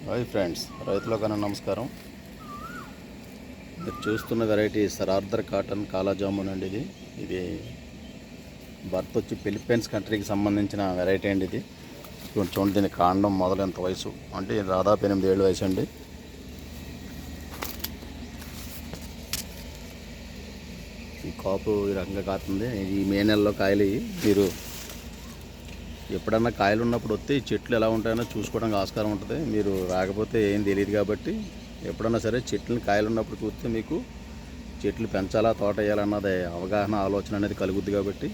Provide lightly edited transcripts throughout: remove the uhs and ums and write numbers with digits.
Hi friends, రైతులకన్నా నమస్కారం. మీరు చూస్తున్న వెరైటీ సరార్దర్ కాటన్ కాలా జామున్ అండి. ఇది బర్త్ వచ్చి ఫిలిప్పీన్స్ కంట్రీకి సంబంధించిన వెరైటీ అండి. ఇది చూడండి, దీని కాండం మొదలు ఎంత వయసు అంటే దాదాపు 8 ఏళ్ళ వయసు అండి. ఈ కాపు ఈ రకంగా కాస్తుంది. ఈ మే నెలలో కాయలు మీరు ఎప్పుడన్నా కాయలు ఉన్నప్పుడు వస్తే ఈ చెట్లు ఎలా ఉంటాయో చూసుకోవడానికి ఆస్కారం ఉంటుంది. మీరు రాకపోతే ఏం తెలియదు కాబట్టి ఎప్పుడన్నా సరే చెట్లను కాయలు ఉన్నప్పుడు చూస్తే మీకు చెట్లు పెంచాలా తోట వేయాలన్నది అవగాహన ఆలోచన అనేది కలుగుద్ది. కాబట్టి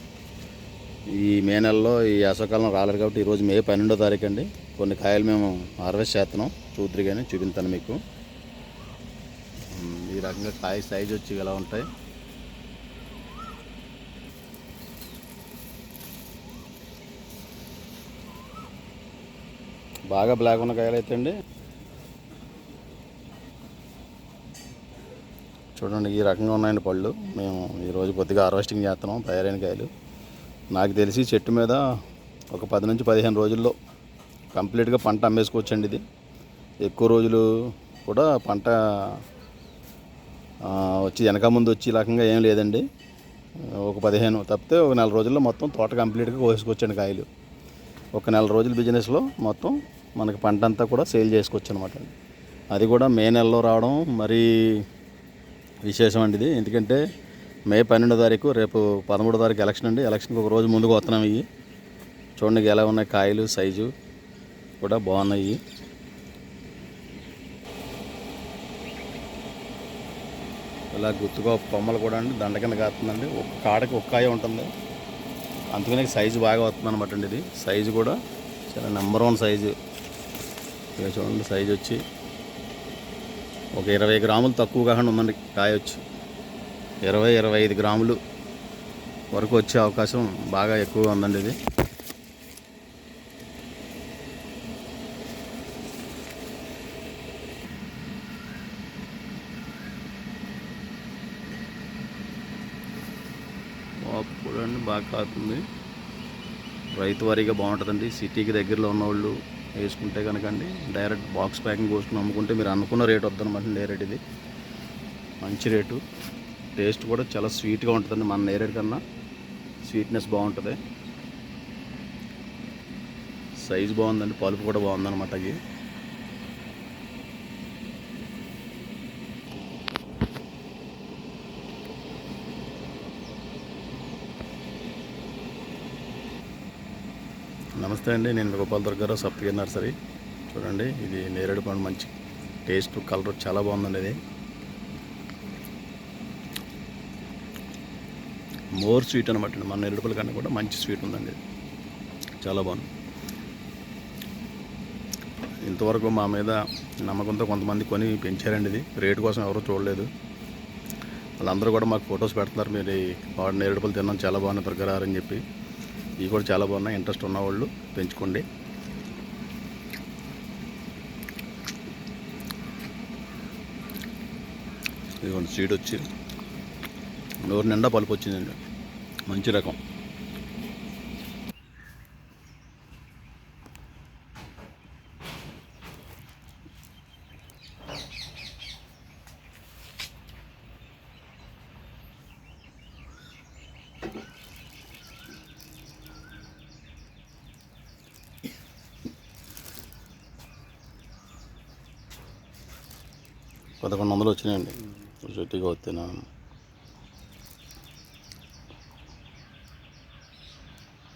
ఈ మే నెలలో ఈ వేసవకాలం రాలేదు కాబట్టి ఈరోజు మే 12వ తారీఖు అండి. కొన్ని కాయలు మేము హార్వెస్ట్ చేస్తున్నాం. చూద్దరు కానీ చూపిస్తాను మీకు. ఈ రకంగా కాయ సైజు వచ్చి ఎలా ఉంటాయి. బాగా బ్లాక్ ఉన్న కాయలు అయితే అండి చూడండి, ఈ రకంగా ఉన్నాయండి పళ్ళు. మేము ఈరోజు కొద్దిగా హార్వెస్టింగ్ చేస్తున్నాం తయారైన కాయలు. నాకు తెలిసి చెట్టు మీద ఒక 10 నుంచి 15 రోజుల్లో కంప్లీట్గా పంట అమ్మేసుకోవచ్చండి. ఇది ఎక్కువ రోజులు కూడా పంట వచ్చి వెనక ముందు వచ్చి ఈ రకంగా ఏం లేదండి. ఒక 15 తప్పితే ఒక 4 రోజుల్లో మొత్తం తోట కంప్లీట్గా కోసుకొచ్చండి కాయలు. ఒక 4 రోజుల బిజినెస్లో మొత్తం మనకి పంట అంతా కూడా సేల్ చేసుకోవచ్చు అనమాట. అది కూడా మే నెలలో రావడం మరీ విశేషం అండి ఇది. ఎందుకంటే మే 12వ తారీఖు, రేపు 13వ తారీఖు ఎలక్షన్ అండి. ఎలక్షన్కి ఒక రోజు ముందుకు వస్తున్నాం. ఇవి చూడండి ఎలా ఉన్నాయి కాయలు, సైజు కూడా బాగున్నాయి. ఇలా గుత్తుగా కొమ్మలు కూడా అండి దండ కింద కాస్తుందండి. ఒక కాడకి ఒక కాయ ఉంటుంది, అందుకనే సైజు బాగా వస్తుంది అనమాట అండి. ఇది సైజు కూడా చాలా నెంబర్ 1 సైజు. ఇక చూడండి, సైజు వచ్చి ఒక 20 గ్రాములు తక్కువ కాకుండా ఉందండి. కాయ వచ్చి 20-25 గ్రాములు వరకు వచ్చే అవకాశం బాగా ఎక్కువగా ఉందండి. ఇది చూడండి, బాగా కాస్తుంది. రైతు వారీగా బాగుంటుందండి. సిటీకి దగ్గరలో ఉన్నవాళ్ళు వేసుకుంటే కనుక అండి డైరెక్ట్ బాక్స్ ప్యాకింగ్ కోసుకుని అమ్ముకుంటే మీరు అనుకున్న రేటు వద్దనమాట. నేరేడు ఇది మంచి రేటు. టేస్ట్ కూడా చాలా స్వీట్గా ఉంటుందండి. మన నేరేడు కన్నా స్వీట్నెస్ బాగుంటుంది. సైజు బాగుందండి, పలుపు కూడా బాగుందన్నమాట. అది నమస్తే అండి, నేను గోపాల్ దుర్గారావు, సప్తగిరి నర్సరీ. చూడండి, ఇది నేరేడు పండు మంచి టేస్ట్, కలర్ చాలా బాగుందండి. ఇది మోర్ స్వీట్ అనమాట అండి. మన నేరేడు పళ్ళు కన్నా కూడా మంచి స్వీట్ ఉందండి. చాలా బాగుంది. ఇంతవరకు మా మీద నమ్మకంతో కొంతమంది కొని పెంచారండి. ఇది రేటు కోసం ఎవరూ చూడలేదు. వాళ్ళందరూ కూడా మాకు ఫొటోస్ పెడుతున్నారు. మీరు వాడు నేరేడు పళ్ళు తిన్నాం, చాలా బాగున్నాయి దుర్గారావు అని చెప్పి. ఇవి కూడా చాలా బాగున్నాయి. ఇంట్రెస్ట్ ఉన్నవాళ్ళు పెంచుకోండి. ఇదిగోండి, సీడ్ వచ్చి నూరు నిండా పలుపు వచ్చిందండి. మంచి రకం. $1100 వచ్చినాయండి. చెట్టుగా వస్తున్నాను.